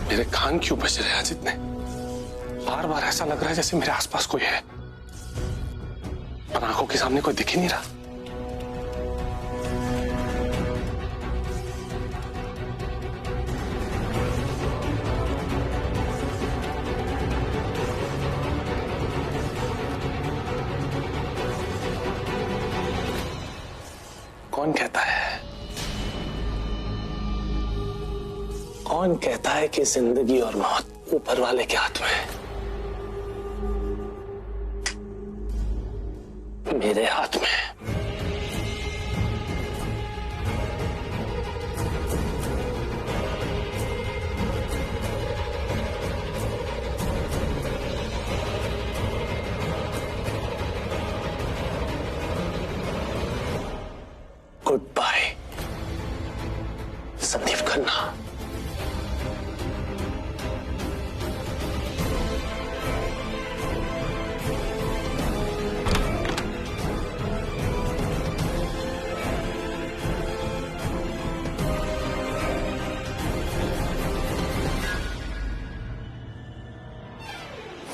मेरे कान क्यों बज रहे हैं आज इतने? बार बार ऐसा लग रहा है जैसे मेरे आसपास कोई है, पर आंखों के सामने कोई दिख ही नहीं रहा। कौन कहता है कि जिंदगी और मौत ऊपर वाले के हाथ में है? मेरे हाथ में है। Good bye Sandeep Khanna.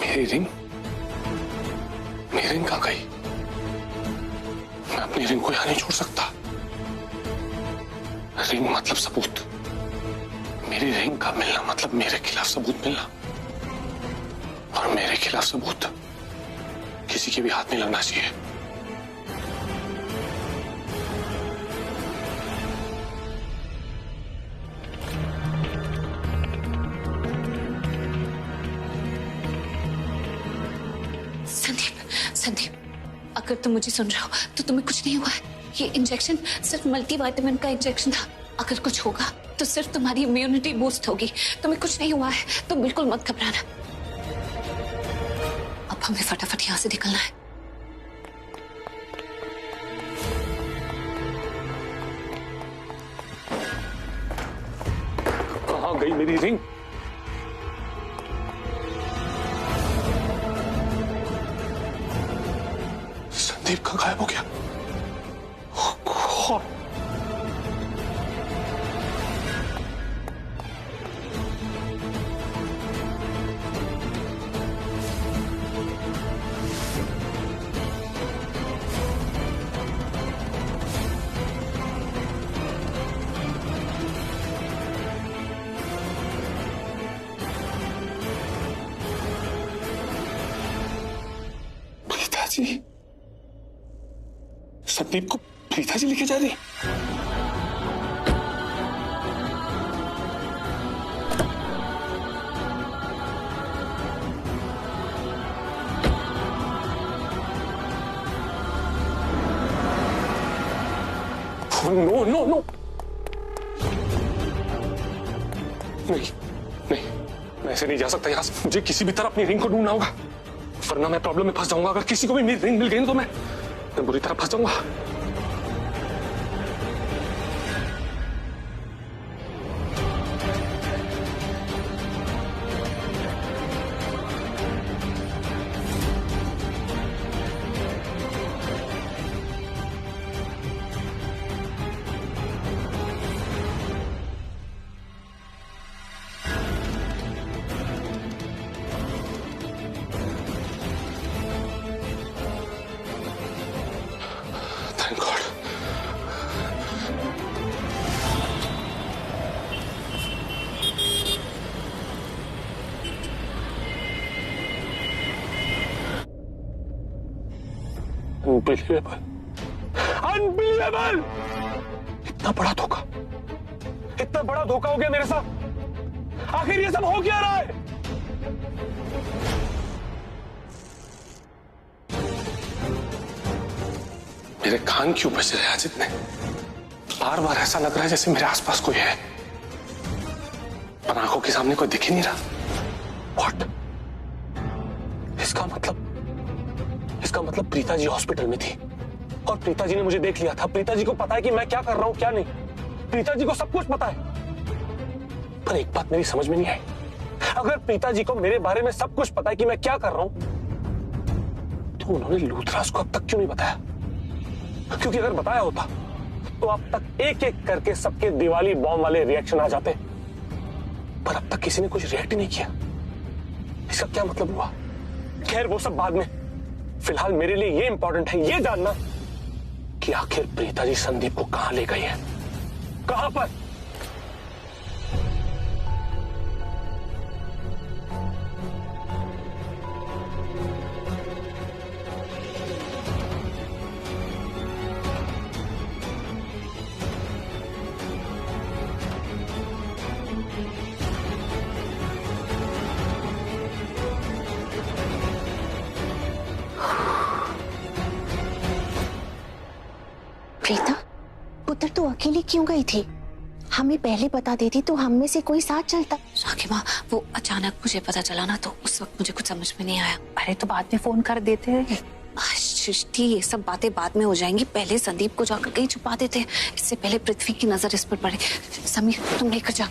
मेरी रिंग कहाँ गई? मैं अपनी रिंग को यहां नहीं छोड़ सकता। रिंग मतलब सबूत। मेरी रिंग का मिलना मतलब मेरे खिलाफ सबूत मिलना, और मेरे खिलाफ सबूत किसी के भी हाथ नहीं लगना चाहिए। संदीप, अगर तुम मुझे सुन रहे हो तो तुम्हें कुछ नहीं हुआ है। ये इंजेक्शन सिर्फ मल्टीविटामिन का इंजेक्शन था। अगर कुछ होगा तो सिर्फ तुम्हारी इम्यूनिटी बूस्ट होगी। तुम्हें कुछ नहीं हुआ है, तुम बिल्कुल मत घबराना। अब हमें फटाफट यहाँ से निकलना है। कहाँ गई मेरी रिंग? संदीप का गायब हो गया। प्रीता जी, संदीप को प्रीता जी लेके जा रही? नो नो नो, नहीं नहीं, मैं ऐसे नहीं जा सकता यहाँ से। मुझे किसी भी तरह अपनी रिंग को ढूंढना होगा, वरना मैं प्रॉब्लम में फंस जाऊंगा। अगर किसी को भी मेरी रिंग मिल गई तो मैं बुरी तरह फंस जाऊंगा। Thank God. Unbelievable. Unbelievable! इतना बड़ा धोखा हो गया मेरे साथ। आखिर ये सब हो क्या रहा है? मेरे कान क्यों बज रहे हैं आज इतने? बार बार ऐसा लग रहा है जैसे मेरे आसपास कोई है, पर आंखों के सामने कोई दिख ही नहीं रहा। What? इसका मतलब प्रीता जी हॉस्पिटल में थी और प्रीता जी ने मुझे देख लिया था। प्रीता जी को पता है कि मैं क्या कर रहा हूं क्या नहीं। प्रीता जी को सब कुछ पता है, पर एक बात मेरी समझ में नहीं आई। अगर प्रीता जी को मेरे बारे में सब कुछ पता है कि मैं क्या कर रहा हूं, तो उन्होंने लूथराज को अब तक क्यों नहीं बताया? क्योंकि अगर बताया होता तो अब तक एक एक करके सबके दिवाली बॉम्ब वाले रिएक्शन आ जाते। पर अब तक किसी ने कुछ रिएक्ट ही नहीं किया। इसका क्या मतलब हुआ? खैर वो सब बाद में, फिलहाल मेरे लिए ये इंपॉर्टेंट है ये जानना कि आखिर प्रीता जी संदीप को कहां ले गई है, कहां पर? प्रीता, पुत्र तू अकेली क्यों गई थी? हमें पहले बता देती तो हम में से कोई साथ चलता। राखी माँ, वो अचानक मुझे पता चला ना, तो उस वक्त मुझे कुछ समझ में नहीं आया। अरे तो बाद में फोन कर देते। सृष्टि, ये सब बातें बाद में हो जाएंगी, पहले संदीप को जाकर कहीं छुपा देते हैं, इससे पहले पृथ्वी की नजर इस पर पड़े। समीर, तुम लेकर जा।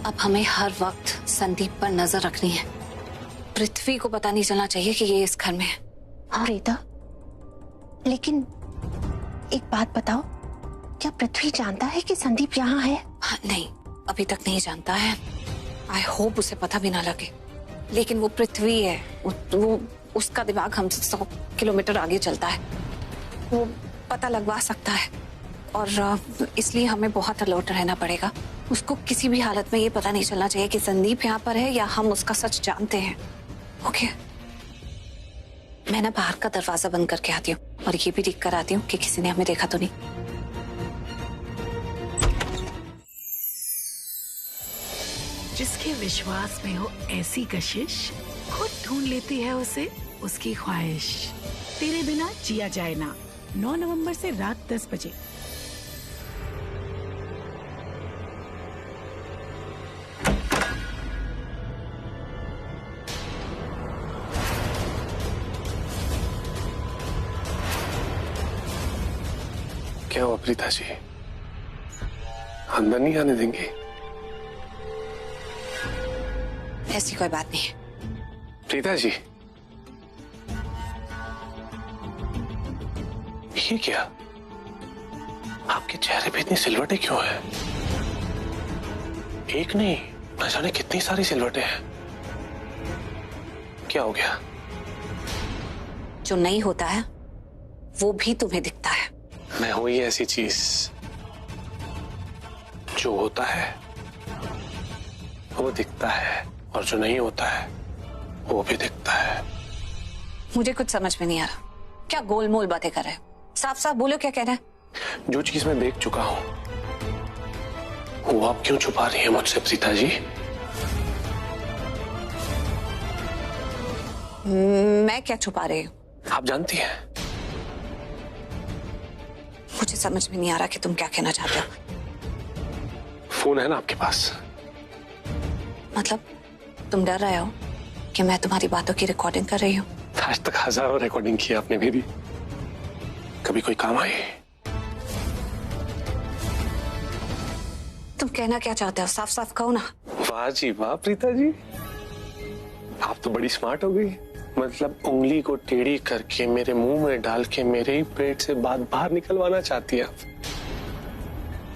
अब हमें हर वक्त संदीप पर नजर रखनी है। पृथ्वी को पता नहीं चलना चाहिए कि ये इस घर में है। हाँ प्रीता, लेकिन एक बात बताओ, क्या पृथ्वी जानता है कि संदीप यहाँ है? हाँ, नहीं, अभी तक नहीं जानता है। आई होप उसे पता भी ना लगे। लेकिन वो पृथ्वी है, वो उसका दिमाग हमसे 100 किलोमीटर आगे चलता है। वो पता लगवा सकता है और इसलिए हमें बहुत अलर्ट रहना पड़ेगा। उसको किसी भी हालत में ये पता नहीं चलना चाहिए कि संदीप यहाँ पर है या हम उसका सच जानते हैं। ओके, मैं ना बाहर का दरवाजा बंद करके आती हूँ और ये भी ठीक कर आती हूँ कि किसी ने हमें देखा तो नहीं। जिसके विश्वास में हो ऐसी कशिश, खुद ढूंढ लेती है उसे उसकी ख्वाहिश। तेरे बिना जिया जाए ना, 9 नवंबर से रात 10 बजे। क्या हुआ प्रीता जी, अंदर नहीं आने देंगे? ऐसी कोई बात नहीं है। प्रीता जी, ये क्या? आपके चेहरे पे इतनी सिलवटें क्यों है? एक नहीं, न जाने कितनी सारी सिलवटें हैं। क्या हो गया? जो नहीं होता है वो भी तुम्हें दिखता है। मैं हूं ही ऐसी चीज, जो होता है वो दिखता है और जो नहीं होता है वो भी दिखता है। मुझे कुछ समझ में नहीं आ रहा, क्या गोलमोल बातें कर रहे हो? साफ साफ बोलो, क्या कहना है? जो चीज मैं देख चुका हूं वो आप क्यों छुपा रही है मुझसे प्रीता जी? मैं क्या छुपा रही हूँ? आप जानती हैं। मुझे समझ में नहीं आ रहा कि तुम क्या कहना चाहते हो। फोन है ना आपके पास? मतलब तुम डर रहे हो कि मैं तुम्हारी बातों की रिकॉर्डिंग कर रही हूँ? आज तक हजारों रिकॉर्डिंग की आपने मेरी, कभी कोई काम आई? तुम कहना क्या चाहते हो, साफ साफ कहो ना। वाह जी वाह प्रीता जी, आप तो बड़ी स्मार्ट हो गई। मतलब उंगली को टेढ़ी करके मेरे मुंह में डाल के मेरे ही पेट से बात बाहर निकलवाना चाहती है आप।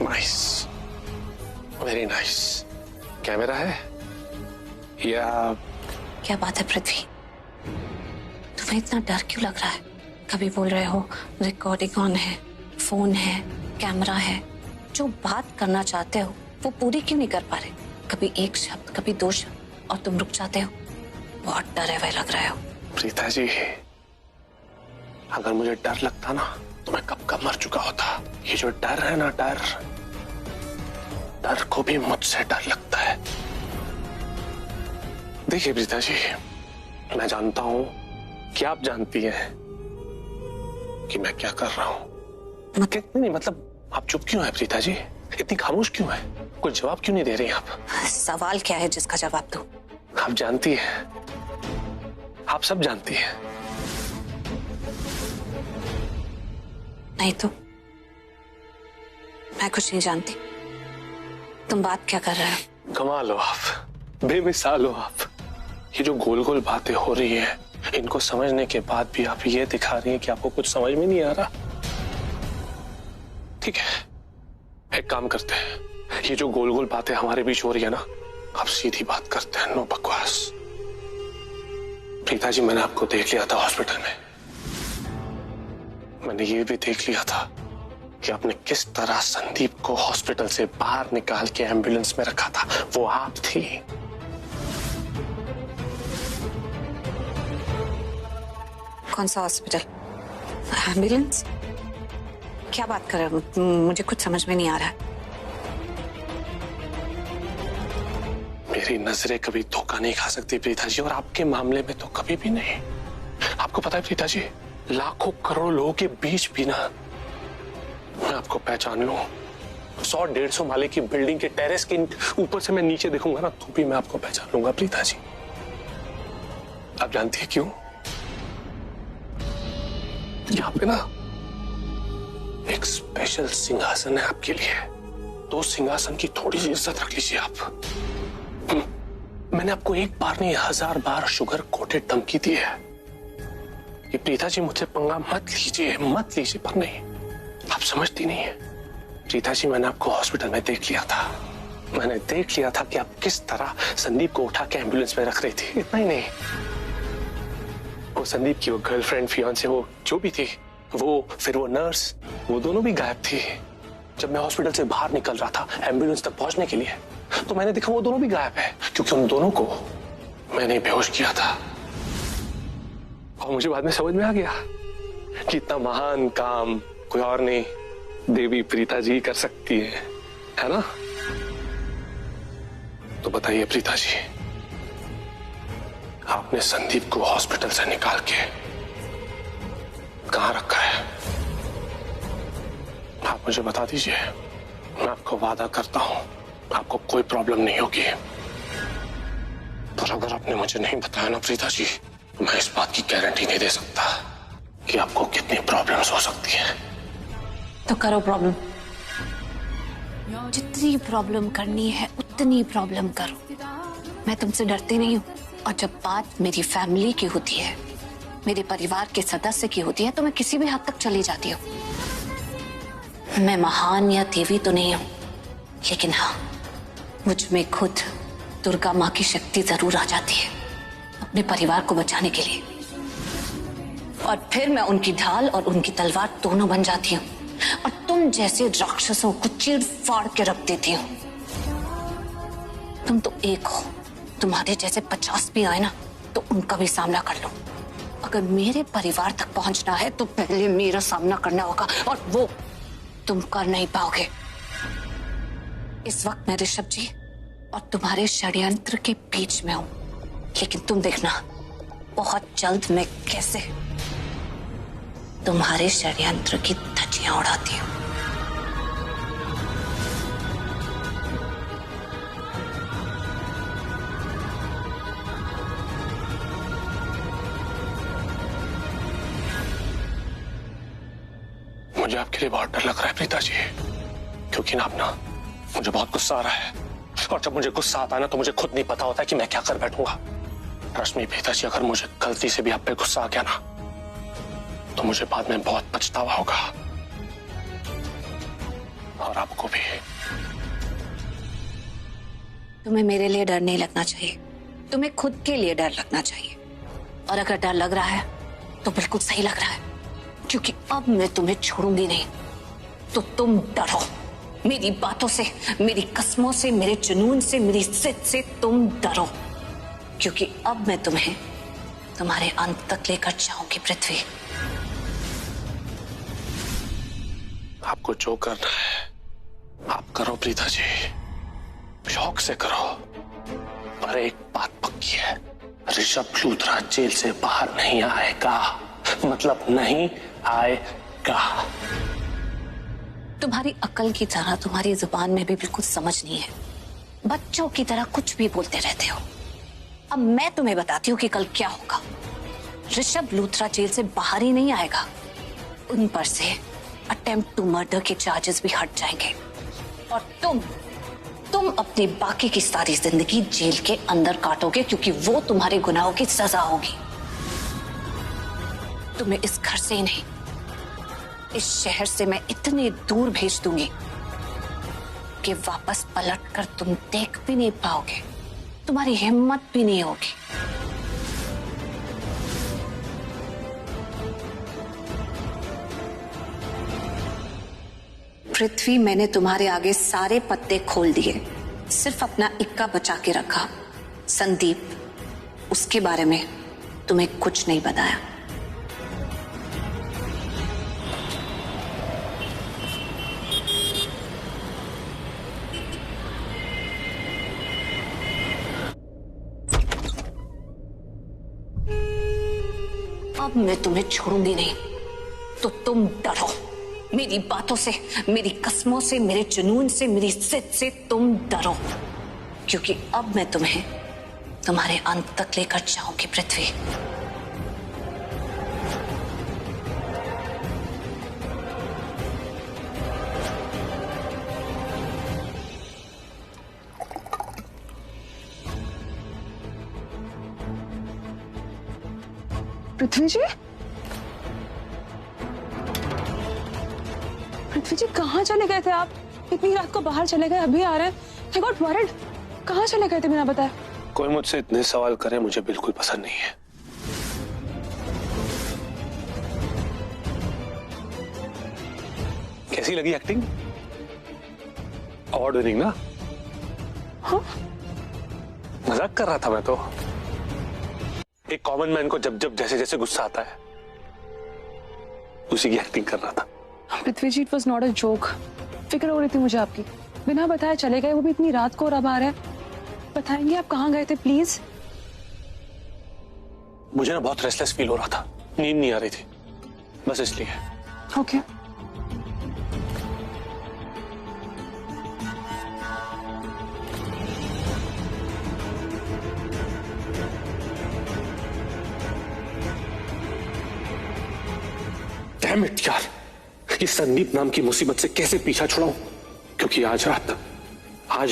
Nice, very nice. कैमरा है या? क्या बात है पृथ्वी, तुम्हें इतना डर क्यों लग रहा है? कभी बोल रहे हो रिकॉर्डिंग ऑन है, फोन है, कैमरा है। जो बात करना चाहते हो वो पूरी क्यों नहीं कर पा रहे? कभी एक शब्द, कभी 2 शब्द और तुम रुक जाते हो। बहुत डरे हुए लग रहे हो। प्रीता जी, अगर मुझे डर लगता ना तो मैं कब का मर चुका होता। ये जो डर है ना, डर को भी मुझसे डर लगता है। देखिए प्रीता जी, मैं जानता हूं कि आप जानती हैं कि मैं क्या कर रहा हूं। नहीं, मतलब आप चुप क्यों है प्रीता जी? इतनी खामोश क्यों है? कुछ जवाब क्यों नहीं दे रही आप? सवाल क्या है जिसका जवाब दूं? आप जानती हैं, आप सब जानती हैं। नहीं तो मैं कुछ नहीं जानती। तुम बात क्या कर रहे हो? कमाल हो आप, बेमिसाल हो आप। ये जो गोल गोल बातें हो रही है, इनको समझने के बाद भी आप ये दिखा रही हैं कि आपको कुछ समझ में नहीं आ रहा। ठीक है, एक काम करते हैं, ये जो गोल गोल बातें हमारे बीच हो रही है ना, आप सीधी बात करते हैं, नो बकवास। प्रीता जी, मैंने आपको देख लिया था हॉस्पिटल में। मैंने ये भी देख लिया था कि आपने किस तरह संदीप को हॉस्पिटल से बाहर निकाल के एम्बुलेंस में रखा था। वो आप थी। कौन सा हॉस्पिटल? एम्बुलेंस? क्या बात कर रहे हो? मुझे कुछ समझ में नहीं आ रहा है। मेरी नजरें कभी धोखा नहीं खा सकती प्रीता जी, और आपके मामले में तो कभी भी नहीं। आपको पता है प्रीता जी, लाखों करोड़ों लोगों के बीच भी ना मैं आपको पहचान लूं। 100-150 माले की बिल्डिंग के टेरेस के ऊपर से मैं नीचे देखूंगा ना, तो भी मैं आपको पहचान लूंगा प्रीता जी। आप जानती है क्यों? यहाँ पे ना एक स्पेशल सिंहासन है आपके लिए, तो सिंहासन की थोड़ी सी इज्जत रख लीजिए आप। मैंने आपको एक बार नहीं 1000 बार शुगर कोटेड धमकी दी है कि प्रीता जी मुझसे पंगा मत लीजिए, पर नहीं, आप समझती नहीं है। प्रीता जी, मैंने आपको हॉस्पिटल में देख लिया था। मैंने देख लिया था कि आप किस तरह संदीप को उठा के एम्बुलेंस में रख रही थी। इतना ही नहीं, वो संदीप की वो गर्लफ्रेंड, फियांसे, वो जो भी थी, वो फिर वो नर्स, वो दोनों भी गायब थी। जब मैं हॉस्पिटल से बाहर निकल रहा था एम्बुलेंस तक पहुंचने के लिए, तो मैंने देखा वो दोनों भी गायब है, क्योंकि उन दोनों को मैंने बेहोश किया था। और मुझे बाद में समझ में आ गया कि इतना महान काम कोई और नहीं, देवी प्रीता जी कर सकती है ना? तो बताइए प्रीता जी, आपने संदीप को हॉस्पिटल से निकाल के कहां रखा है? आप मुझे बता दीजिए, मैं आपको वादा करता हूं आपको कोई प्रॉब्लम नहीं होगी। पर अगर आपने मुझे नहीं बताया ना प्रीता जी, तो मैं इस बात की गारंटी नहीं दे सकता कि आपको कितनी प्रॉब्लम्स हो सकती हैं। तो करो प्रॉब्लम, जितनी प्रॉब्लम करनी है उतनी प्रॉब्लम करो। मैं तुमसे डरती नहीं हूँ, और जब बात मेरी फैमिली की होती है, मेरे परिवार के सदस्य की होती है, तो मैं किसी भी हद तक चली जाती हूँ। मैं महान या देवी तो नहीं हूँ, लेकिन हाँ, मुझ में खुद दुर्गा माँ की शक्ति जरूर आ जाती है अपने परिवार को बचाने के लिए, और फिर मैं उनकी ढाल और उनकी तलवार दोनों बन जाती हूँ, और तुम जैसे राक्षसों को चीर फाड़ के रख देती हूँ। तुम तो एक हो, तुम्हारे जैसे 50 भी आए ना, तो उनका भी सामना कर लो। अगर मेरे परिवार तक पहुंचना है तो पहले मेरा सामना करना होगा, और वो तुम कर नहीं पाओगे। इस वक्त मैं ऋषभ जी और तुम्हारे षड्यंत्र के बीच में हूं, लेकिन तुम देखना बहुत जल्द मैं कैसे तुम्हारे षड्यंत्र की धज्जियां उड़ाती हूं। मुझे आपके लिए बहुत डर लग रहा है प्रीता जी, क्योंकि ना मुझे बहुत गुस्सा आ रहा है, और जब मुझे गुस्सा आता है ना, तो मुझे खुद नहीं पता होता कि मैं क्या कर बैठूंगा। रश्मि प्रीता जी, अगर मुझे गलती से भी आप पे गुस्सा आ गया ना, तो मुझे बाद में बहुत पछतावा होगा, और आपको भी। तुम्हें मेरे लिए डर नहीं लगना चाहिए, तुम्हें खुद के लिए डर लगना चाहिए। और अगर डर लग रहा है तो बिल्कुल सही लग रहा है, क्योंकि अब मैं तुम्हें छोड़ूंगी नहीं। तो तुम डरो मेरी बातों से, मेरी कस्मों से, मेरे जुनून से, मेरी जिद से तुम डरो, क्योंकि अब मैं तुम्हें तुम्हारे अंत तक लेकर जाऊंगी पृथ्वी। आपको जो करना है आप करो प्रीता जी, शौक से करो, पर एक बात पक्की है, ऋषभ लूथरा जेल से बाहर नहीं आएगा, मतलब नहीं आएगा। तुम्हारी अकल की तरह तुम्हारी जुबान में भी बिल्कुल समझ नहीं है, बच्चों की तरह कुछ भी बोलते रहते हो। अब मैं तुम्हें बताती हूँ कि कल क्या होगा। ऋषभ लूथरा जेल से बाहर ही नहीं आएगा, उन पर से अटेम्प्ट टू मर्डर के चार्जेस भी हट जाएंगे, और तुम तुम अपनी बाकी की सारी जिंदगी जेल के अंदर काटोगे, क्योंकि वो तुम्हारे गुनाहों की सजा होगी। तुम्हें इस घर से ही नहीं, इस शहर से मैं इतने दूर भेज दूंगी कि वापस पलटकर तुम देख भी नहीं पाओगे, तुम्हारी हिम्मत भी नहीं होगी। पृथ्वी, मैंने तुम्हारे आगे सारे पत्ते खोल दिए, सिर्फ अपना इक्का बचा के रखा। संदीप, उसके बारे में तुम्हें कुछ नहीं बताया। अब मैं तुम्हें छोड़ूंगी नहीं, तो तुम डरो। मेरी बातों से, मेरी कस्मों से, मेरे जुनून से, मेरी जिद से तुम डरो, क्योंकि अब मैं तुम्हें तुम्हारे अंत तक लेकर जाऊंगी पृथ्वी। पृथ्वी जी, पृथ्वी जी कहाँ चले गए थे आप? इतनी रात को बाहर चले गए, अभी आ रहे हैं। I got worried। कहाँ चले गए थे बिना बताए? कोई मुझसे इतने सवाल करे मुझे बिल्कुल पसंद नहीं है। कैसी लगी एक्टिंग? अवार्ड विनिंग ना? हाँ? मजाक कर रहा था मैं तो। एक कॉमन मैन को जब जब जैसे जैसे गुस्सा आता है, उसी की एक्टिंग कर रहा था। Prithvi ji, it was not a joke. फिक्र हो रही थी मुझे आपकी। बिना बताए चले गए, वो भी इतनी रात को, और अब आ रहे हैं। बताएंगे आप कहाँ गए थे प्लीज? मुझे ना बहुत रेस्टलेस फील हो रहा था, नींद नहीं आ रही थी, बस इसलिए। ओके। डैम इट यार, इस संदीप नाम की मुसीबत से कैसे पीछा छुड़ाऊं? क्योंकि आज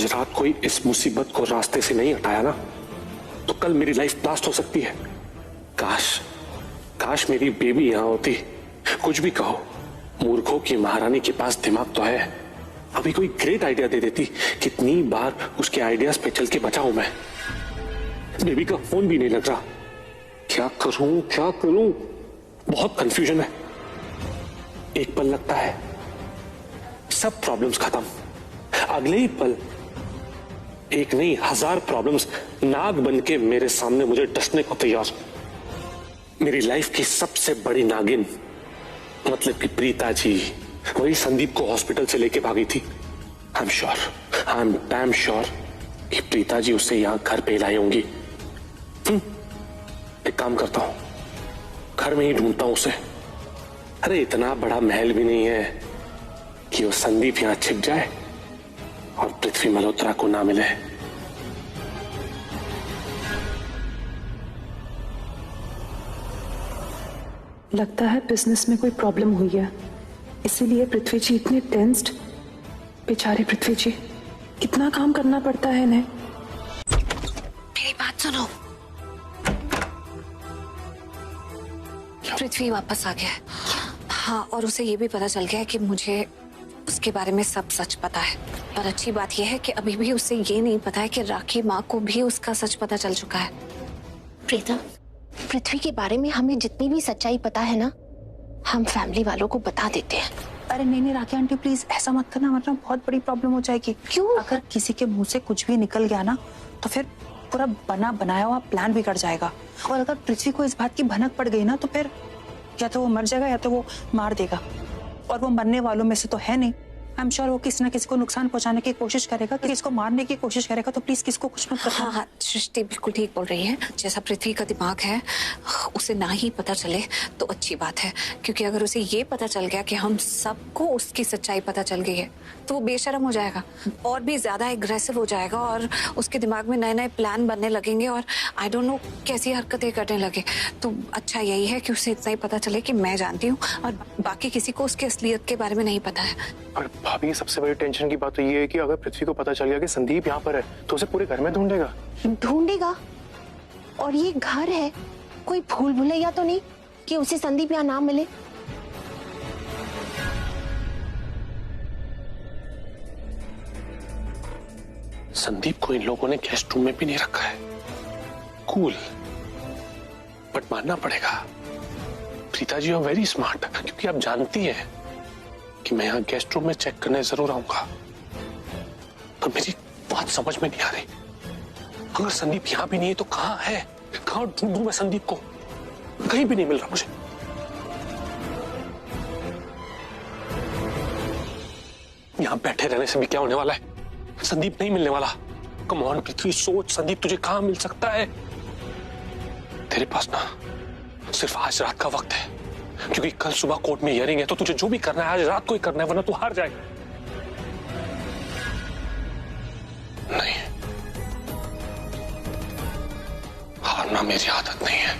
रात कोई इस मुसीबत को रास्ते से नहीं हटाया ना, तो कल मेरी लाइफ ब्लास्ट हो सकती है। काश मेरी बेबी यहां होती। कुछ भी कहो, मूर्खों की महारानी के पास दिमाग तो है। अभी कोई ग्रेट आइडिया दे देती। कितनी बार उसके आइडियाज पे चल के बचा हूं मैं। बेबी का फोन भी नहीं लग रहा। क्या करूं? बहुत कंफ्यूजन है। एक पल लगता है सब प्रॉब्लम्स खत्म, अगले ही पल एक नहीं 1000 प्रॉब्लम्स नाग बन के मेरे सामने मुझे डसने को तैयार। मेरी लाइफ की सबसे बड़ी नागिन, मतलब कि प्रीता जी, वही संदीप को हॉस्पिटल से लेके भागी थी। आई एम डैम श्योर कि प्रीता जी उसे यहां घर पे लाई होंगी। एक काम करता हूं, घर में ही ढूंढता हूं उसे। अरे इतना बड़ा महल भी नहीं है कि वो संदीप यहां छिप जाए और पृथ्वी मल्होत्रा को ना मिले। लगता है बिजनेस में कोई प्रॉब्लम हुई है, इसीलिए पृथ्वी जी इतने टेंस्ड। बेचारे पृथ्वी जी, कितना काम करना पड़ता है इन्हें। मेरी बात सुनो। पृथ्वी वापस आ गया है। हाँ, और उसे ये भी पता चल गया है कि मुझे उसके बारे में सब सच पता है। पर अच्छी बात यह है कि अभी भी उसे ये नहीं पता है कि राखी माँ को भी उसका सच पता चल चुका है। प्रीता, पृथ्वी के बारे में हमें जितनी भी सच्चाई पता है ना, हम फैमिली वालों को बता देते हैं। अरे नहीं राखी आंटी, प्लीज ऐसा मत करना, वरना बहुत बड़ी प्रॉब्लम हो जाएगी। क्यों? अगर किसी के मुंह से कुछ भी निकल गया ना, तो फिर पूरा बना बनाया हुआ प्लान बिगड़ जाएगा। और अगर पृथ्वी को इस बात की भनक पड़ गई ना, तो फिर या तो वो मर जाएगा या तो वो मार देगा। और वो मरने वालों में से तो है नहीं। आई एम श्योर वो किसी न किसी को नुकसान पहुंचाने की कोशिश करेगा, किसी को मारने की कोशिश करेगा। तो प्लीज किसको कुछ मत करना। हाँ, सृष्टि बिल्कुल ठीक बोल रही है। जैसा पृथ्वी का दिमाग है, उसे ना ही पता चले तो अच्छी बात है, क्योंकि अगर उसे ये पता चल गया कि हम सबको उसकी सच्चाई पता चल गई है, तो वो बेशर्म हो जाएगा और भी ज्यादा एग्रेसिव हो जाएगा, और उसके दिमाग में नए नए प्लान बनने लगेंगे, और आई डोंट नो कैसी हरकतें करने लगे। तो अच्छा यही है कि उसे इतना ही पता चले कि मैं जानती हूँ, और बाकी किसी को उसकी असलियत के बारे में नहीं पता है। भाभी की सबसे बड़ी टेंशन की बात तो ये है कि अगर पृथ्वी को पता चल गया कि संदीप यहाँ पर है तो उसे पूरे घर में ढूंढेगा। ढूंढेगा? और ये घर है, कोई भूल भुलैया तो नहीं कि उसे संदीप यहाँ ना मिले? संदीप को इन लोगों ने गेस्ट रूम में भी नहीं रखा है। कूल, बट मानना पड़ेगा Preeta ji are very smart, क्योंकि आप जानती हैं कि मैं यहाँ गेस्ट रूम में चेक करने जरूर आऊंगा। पर मेरी बात समझ में नहीं आ रही, अगर संदीप यहाँ भी नहीं है तो कहाँ है? कहाँ ढूंढूं मैं संदीप को? कहीं भी नहीं मिल रहा मुझे। यहाँ बैठे रहने से भी क्या होने वाला है? संदीप नहीं मिलने वाला। कम ऑन पृथ्वी, सोच, संदीप तुझे कहां मिल सकता है? तेरे पास ना सिर्फ आज रात का वक्त है, क्योंकि कल सुबह कोर्ट में हियरिंग है, तो तुझे जो भी करना है आज रात को ही करना है, वरना तू हार जाएगा। नहीं, हारना मेरी आदत नहीं है,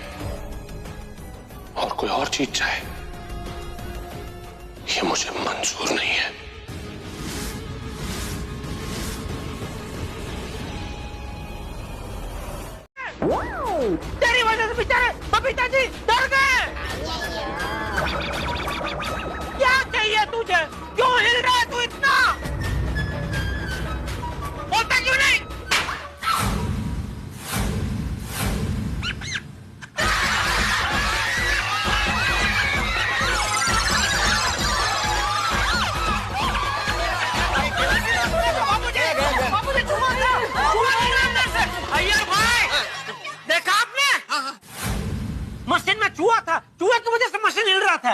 और कोई और चीज चाहे ये मुझे मंजूर नहीं है। तेरी वजह से बेचारे बबीता जी डर गए। क्या चाहिए तुझे? क्यों हिल रहा है तू इतना? बोलता क्यों नहीं? बाबूजी छुआ था अंदर से। अय्यर भाई, देखा आपने? मशीन में चूहा था, चूहे की वजह से मशीन हिल रहा था।